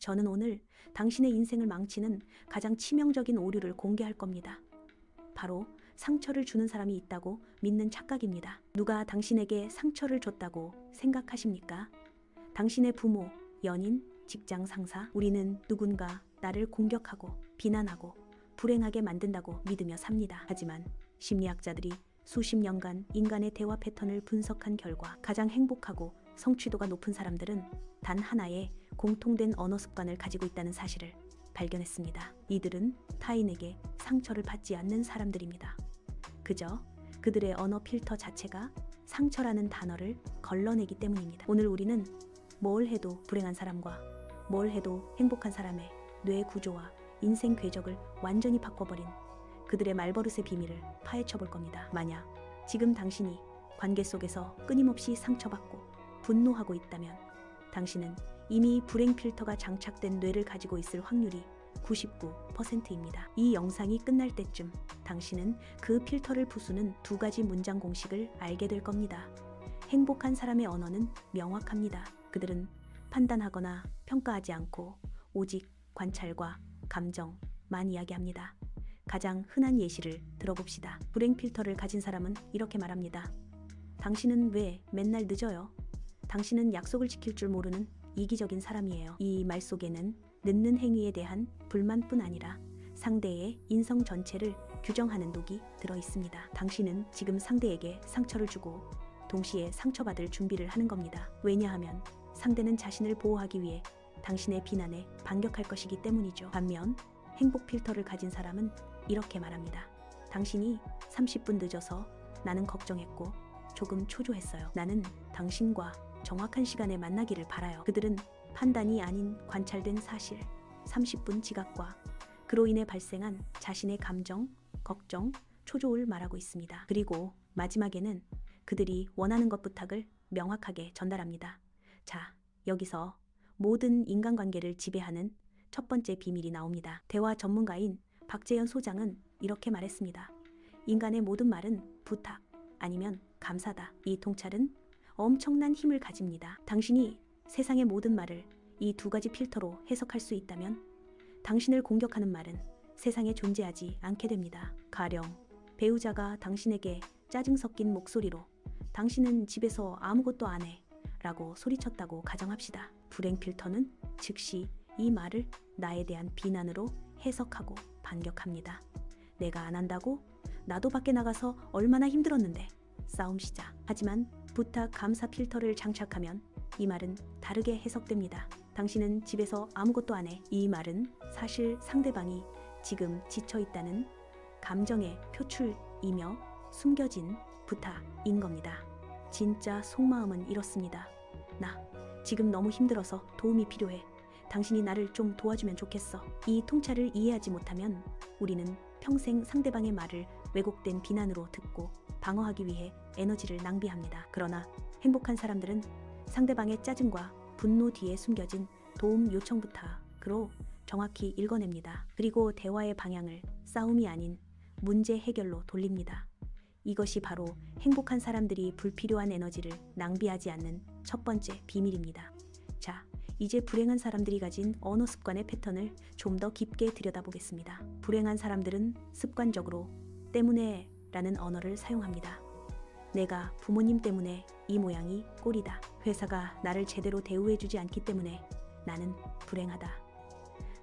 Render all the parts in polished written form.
저는 오늘 당신의 인생을 망치는 가장 치명적인 오류를 공개할 겁니다. 바로 상처를 주는 사람이 있다고 믿는 착각입니다. 누가 당신에게 상처를 줬다고 생각하십니까? 당신의 부모, 연인, 직장 상사, 우리는 누군가 나를 공격하고 비난하고 불행하게 만든다고 믿으며 삽니다. 하지만 심리학자들이 수십 년간 인간의 대화 패턴을 분석한 결과 가장 행복하고 성취도가 높은 사람들은 단 하나의 공통된 언어 습관을 가지고 있다는 사실을 발견했습니다. 이들은 타인에게 상처를 받지 않는 사람들입니다. 그저 그들의 언어 필터 자체가 상처라는 단어를 걸러내기 때문입니다. 오늘 우리는 뭘 해도 불행한 사람과 뭘 해도 행복한 사람의 뇌 구조와 인생 궤적을 완전히 바꿔버린 그들의 말버릇의 비밀을 파헤쳐 볼 겁니다. 만약 지금 당신이 관계 속에서 끊임없이 상처받고 분노하고 있다면 당신은 이미 불행 필터가 장착된 뇌를 가지고 있을 확률이 99%입니다. 이 영상이 끝날 때쯤 당신은 그 필터를 부수는 두 가지 문장 공식을 알게 될 겁니다. 행복한 사람의 언어는 명확합니다. 그들은 판단하거나 평가하지 않고 오직 관찰과 감정만 이야기합니다. 가장 흔한 예시를 들어봅시다. 불행 필터를 가진 사람은 이렇게 말합니다. 당신은 왜 맨날 늦어요? 당신은 약속을 지킬 줄 모르는 이기적인 사람이에요. 이 말 속에는 늦는 행위에 대한 불만뿐 아니라 상대의 인성 전체를 규정하는 독이 들어 있습니다. 당신은 지금 상대에게 상처를 주고 동시에 상처받을 준비를 하는 겁니다. 왜냐하면 상대는 자신을 보호하기 위해 당신의 비난에 반격할 것이기 때문이죠. 반면 행복 필터를 가진 사람은 이렇게 말합니다. 당신이 30분 늦어서 나는 걱정했고 조금 초조했어요. 나는 당신과 정확한 시간에 만나기를 바라요. 그들은 판단이 아닌 관찰된 사실, 30분 지각과 그로 인해 발생한 자신의 감정, 걱정, 초조를 말하고 있습니다. 그리고 마지막에는 그들이 원하는 것 부탁을 명확하게 전달합니다. 자, 여기서 모든 인간관계를 지배하는 첫 번째 비밀이 나옵니다. 대화 전문가인 박재현 소장은 이렇게 말했습니다. 인간의 모든 말은 부탁 아니면 감사다. 이 통찰은 엄청난 힘을 가집니다. 당신이 세상의 모든 말을 이 두 가지 필터로 해석할 수 있다면 당신을 공격하는 말은 세상에 존재하지 않게 됩니다. 가령 배우자가 당신에게 짜증 섞인 목소리로 당신은 집에서 아무것도 안 해 라고 소리쳤다고 가정합시다. 불행 필터는 즉시 이 말을 나에 대한 비난으로 해석하고 반격합니다. 내가 안 한다고? 나도 밖에 나가서 얼마나 힘들었는데. 싸움 시작. 하지만 부탁 감사 필터를 장착하면 이 말은 다르게 해석됩니다. 당신은 집에서 아무것도 안 해. 이 말은 사실 상대방이 지금 지쳐 있다는 감정의 표출이며 숨겨진 부탁인 겁니다. 진짜 속마음은 이렇습니다. 나 지금 너무 힘들어서 도움이 필요해. 당신이 나를 좀 도와주면 좋겠어. 이 통찰을 이해하지 못하면 우리는 평생 상대방의 말을 왜곡된 비난으로 듣고 방어하기 위해 에너지를 낭비합니다. 그러나 행복한 사람들은 상대방의 짜증과 분노 뒤에 숨겨진 도움 요청 부탁으로 정확히 읽어냅니다. 그리고 대화의 방향을 싸움이 아닌 문제 해결로 돌립니다. 이것이 바로 행복한 사람들이 불필요한 에너지를 낭비하지 않는 첫 번째 비밀입니다. 자, 이제 불행한 사람들이 가진 언어 습관의 패턴을 좀 더 깊게 들여다보겠습니다. 불행한 사람들은 습관적으로 때문에 라는 언어를 사용합니다. 내가 부모님 때문에 이 모양이 꼴이다. 회사가 나를 제대로 대우해주지 않기 때문에 나는 불행하다.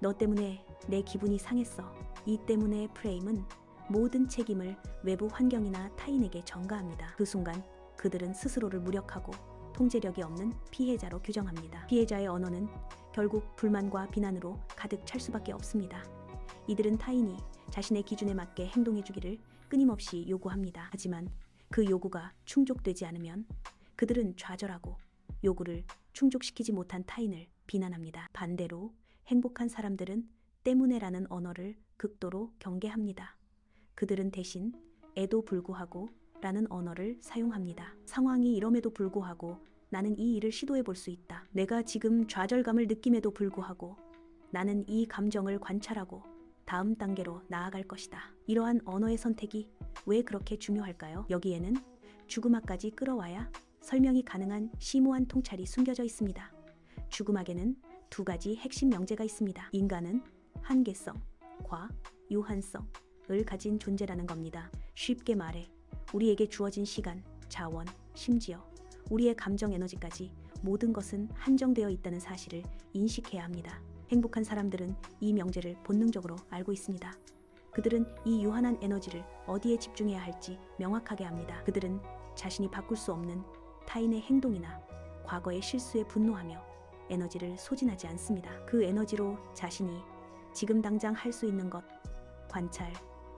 너 때문에 내 기분이 상했어. 이 때문에 프레임은 모든 책임을 외부 환경이나 타인에게 전가합니다. 그 순간 그들은 스스로를 무력하고 통제력이 없는 피해자로 규정합니다. 피해자의 언어는 결국 불만과 비난으로 가득 찰 수밖에 없습니다. 이들은 타인이 자신의 기준에 맞게 행동해주기를 끊임없이 요구합니다. 하지만 그 요구가 충족되지 않으면 그들은 좌절하고 요구를 충족시키지 못한 타인을 비난합니다. 반대로 행복한 사람들은 때문에라는 언어를 극도로 경계합니다. 그들은 대신 에도 불구하고 라는 언어를 사용합니다. 상황이 이럼에도 불구하고 나는 이 일을 시도해 볼 수 있다. 내가 지금 좌절감을 느낌에도 불구하고 나는 이 감정을 관찰하고 다음 단계로 나아갈 것이다. 이러한 언어의 선택이 왜 그렇게 중요할까요? 여기에는 죽음학까지 끌어와야 설명이 가능한 심오한 통찰이 숨겨져 있습니다. 죽음학에는 두 가지 핵심 명제가 있습니다. 인간은 한계성, 과 유한성을 가진 존재라는 겁니다. 쉽게 말해 우리에게 주어진 시간, 자원, 심지어 우리의 감정 에너지까지 모든 것은 한정되어 있다는 사실을 인식해야 합니다. 행복한 사람들은 이 명제를 본능적으로 알고 있습니다. 그들은 이 유한한 에너지를 어디에 집중해야 할지 명확하게 압니다. 그들은 자신이 바꿀 수 없는 타인의 행동이나 과거의 실수에 분노하며 에너지를 소진하지 않습니다. 그 에너지로 자신이 지금 당장 할 수 있는 것, 관찰,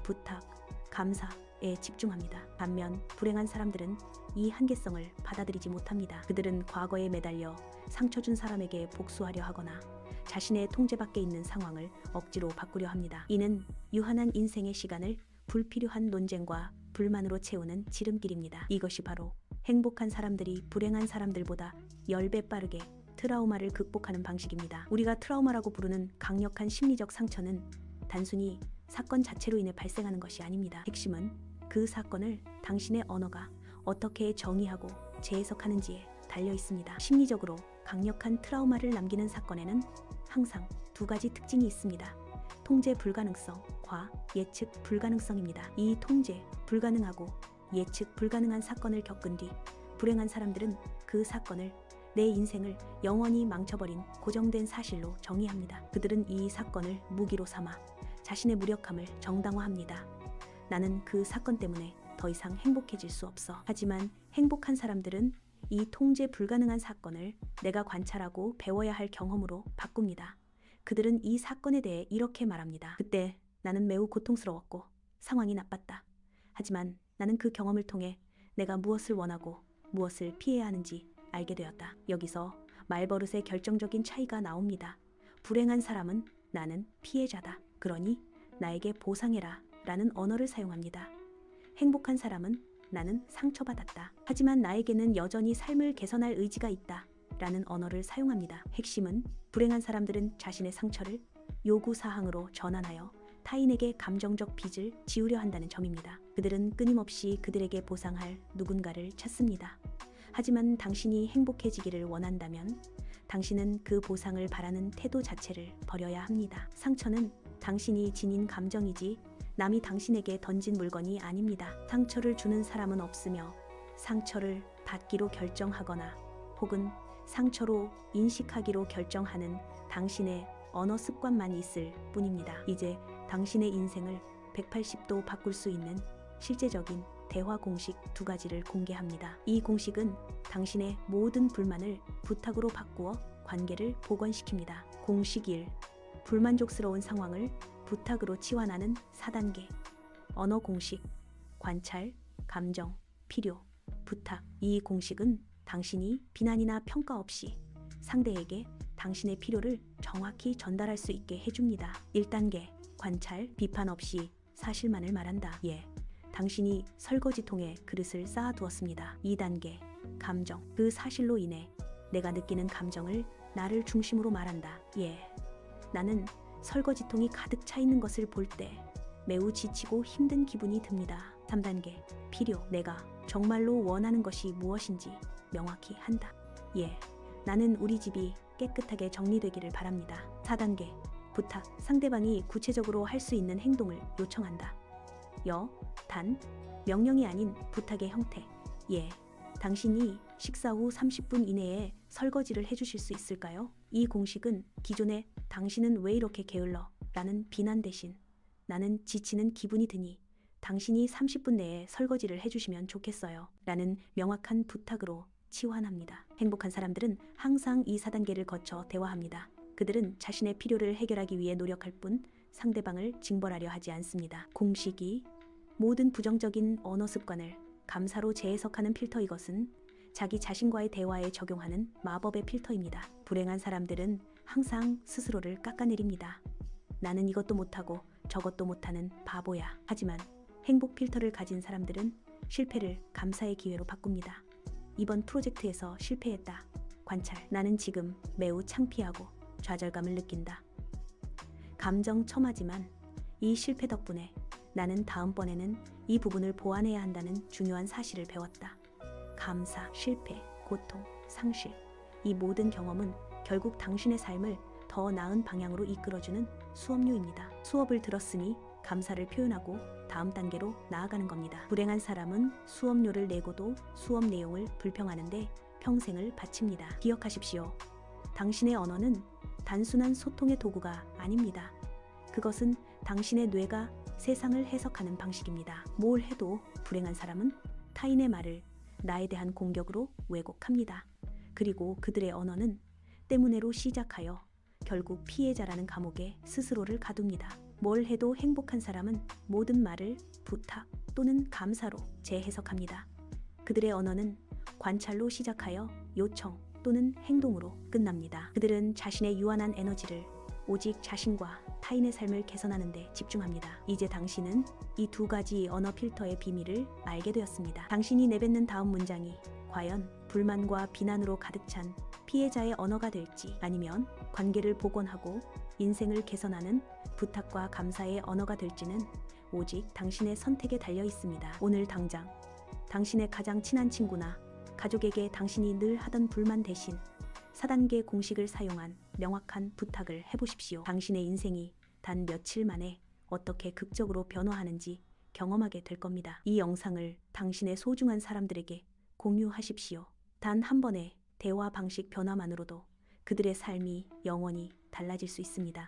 부탁, 감사에 집중합니다. 반면 불행한 사람들은 이 한계성을 받아들이지 못합니다. 그들은 과거에 매달려 상처 준 사람에게 복수하려 하거나 자신의 통제 밖에 있는 상황을 억지로 바꾸려 합니다. 이는 유한한 인생의 시간을 불필요한 논쟁과 불만으로 채우는 지름길입니다. 이것이 바로 행복한 사람들이 불행한 사람들보다 10배 빠르게 트라우마를 극복하는 방식입니다. 우리가 트라우마라고 부르는 강력한 심리적 상처는 단순히 사건 자체로 인해 발생하는 것이 아닙니다. 핵심은 그 사건을 당신의 언어가 어떻게 정의하고 재해석하는지에 달려 있습니다. 심리적으로 강력한 트라우마를 남기는 사건에는 항상 두 가지 특징이 있습니다. 통제 불가능성과 예측 불가능성입니다. 이 통제 불가능하고 예측 불가능한 사건을 겪은 뒤 불행한 사람들은 그 사건을 내 인생을 영원히 망쳐버린 고정된 사실로 정의합니다. 그들은 이 사건을 무기로 삼아 자신의 무력함을 정당화합니다. 나는 그 사건 때문에 더 이상 행복해질 수 없어. 하지만 행복한 사람들은 이 통제 불가능한 사건을 내가 관찰하고 배워야 할 경험으로 바꿉니다. 그들은 이 사건에 대해 이렇게 말합니다. 그때 나는 매우 고통스러웠고 상황이 나빴다. 하지만 나는 그 경험을 통해 내가 무엇을 원하고 무엇을 피해야 하는지 알게 되었다. 여기서 말버릇의 결정적인 차이가 나옵니다. 불행한 사람은 나는 피해자다. 그러니 나에게 보상해라 라는 언어를 사용합니다. 행복한 사람은 나는 상처받았다. 하지만 나에게는 여전히 삶을 개선할 의지가 있다 라는 언어를 사용합니다. 핵심은 불행한 사람들은 자신의 상처를 요구사항으로 전환하여 타인에게 감정적 빚을 지우려 한다는 점입니다. 그들은 끊임없이 그들에게 보상할 누군가를 찾습니다. 하지만 당신이 행복해지기를 원한다면 당신은 그 보상을 바라는 태도 자체를 버려야 합니다. 상처는 당신이 지닌 감정이지 남이 당신에게 던진 물건이 아닙니다. 상처를 주는 사람은 없으며 상처를 받기로 결정하거나 혹은 상처로 인식하기로 결정하는 당신의 언어 습관만 있을 뿐입니다. 이제 당신의 인생을 180도 바꿀 수 있는 실제적인 대화 공식 두 가지를 공개합니다. 이 공식은 당신의 모든 불만을 부탁으로 바꾸어 관계를 복원시킵니다. 공식 1. 불만족스러운 상황을 부탁으로 치환하는 4단계. 언어 공식, 관찰, 감정, 필요, 부탁. 이 공식은 당신이 비난이나 평가 없이 상대에게 당신의 필요를 정확히 전달할 수 있게 해줍니다. 1단계, 관찰, 비판 없이 사실만을 말한다. 예. 당신이 설거지통에 그릇을 쌓아두었습니다. 2단계, 감정. 그 사실로 인해 내가 느끼는 감정을 나를 중심으로 말한다. 예. 나는 설거지통이 가득 차 있는 것을 볼 때 매우 지치고 힘든 기분이 듭니다. 3단계, 필요. 내가 정말로 원하는 것이 무엇인지 명확히 한다. 예. 나는 우리 집이 깨끗하게 정리되기를 바랍니다. 4단계, 부탁. 상대방이 구체적으로 할 수 있는 행동을 요청한다. 단, 명령이 아닌 부탁의 형태. 예. 당신이 식사 후 30분 이내에 설거지를 해주실 수 있을까요? 이 공식은 기존의 당신은 왜 이렇게 게을러? 라는 비난 대신 나는 지치는 기분이 드니 당신이 30분 내에 설거지를 해주시면 좋겠어요. 라는 명확한 부탁으로 치환합니다. 행복한 사람들은 항상 이 4단계를 거쳐 대화합니다. 그들은 자신의 필요를 해결하기 위해 노력할 뿐 상대방을 징벌하려 하지 않습니다. 공식 2. 모든 부정적인 언어 습관을 감사로 재해석하는 필터. 이것은 자기 자신과의 대화에 적용하는 마법의 필터입니다. 불행한 사람들은 항상 스스로를 깎아내립니다. 나는 이것도 못하고 저것도 못하는 바보야. 하지만 행복 필터를 가진 사람들은 실패를 감사의 기회로 바꿉니다. 이번 프로젝트에서 실패했다. 관찰. 나는 지금 매우 창피하고 좌절감을 느낀다. 감정 첨하지만 이 실패 덕분에 나는 다음번에는 이 부분을 보완해야 한다는 중요한 사실을 배웠다. 감사, 실패, 고통, 상실. 이 모든 경험은 결국 당신의 삶을 더 나은 방향으로 이끌어주는 수업료입니다. 수업을 들었으니 감사를 표현하고 다음 단계로 나아가는 겁니다. 불행한 사람은 수업료를 내고도 수업 내용을 불평하는데 평생을 바칩니다. 기억하십시오. 당신의 언어는 단순한 소통의 도구가 아닙니다. 그것은 당신의 뇌가 세상을 해석하는 방식입니다. 뭘 해도 불행한 사람은 타인의 말을 나에 대한 공격으로 왜곡합니다. 그리고 그들의 언어는 때문에로 시작하여 결국 피해자라는 감옥에 스스로를 가둡니다. 뭘 해도 행복한 사람은 모든 말을 부탁 또는 감사로 재해석합니다. 그들의 언어는 관찰로 시작하여 요청 또는 행동으로 끝납니다. 그들은 자신의 유한한 에너지를 오직 자신과 타인의 삶을 개선하는 데 집중합니다. 이제 당신은 이 두 가지 언어 필터의 비밀을 알게 되었습니다. 당신이 내뱉는 다음 문장이 과연 불만과 비난으로 가득 찬 피해자의 언어가 될지, 아니면 관계를 복원하고 인생을 개선하는 부탁과 감사의 언어가 될지는 오직 당신의 선택에 달려 있습니다. 오늘 당장 당신의 가장 친한 친구나 가족에게 당신이 늘 하던 불만 대신 4단계 공식을 사용한 명확한 부탁을 해보십시오. 당신의 인생이 단 며칠 만에 어떻게 극적으로 변화하는지 경험하게 될 겁니다. 이 영상을 당신의 소중한 사람들에게 공유하십시오. 단 한 번의 대화 방식 변화만으로도 그들의 삶이 영원히 달라질 수 있습니다.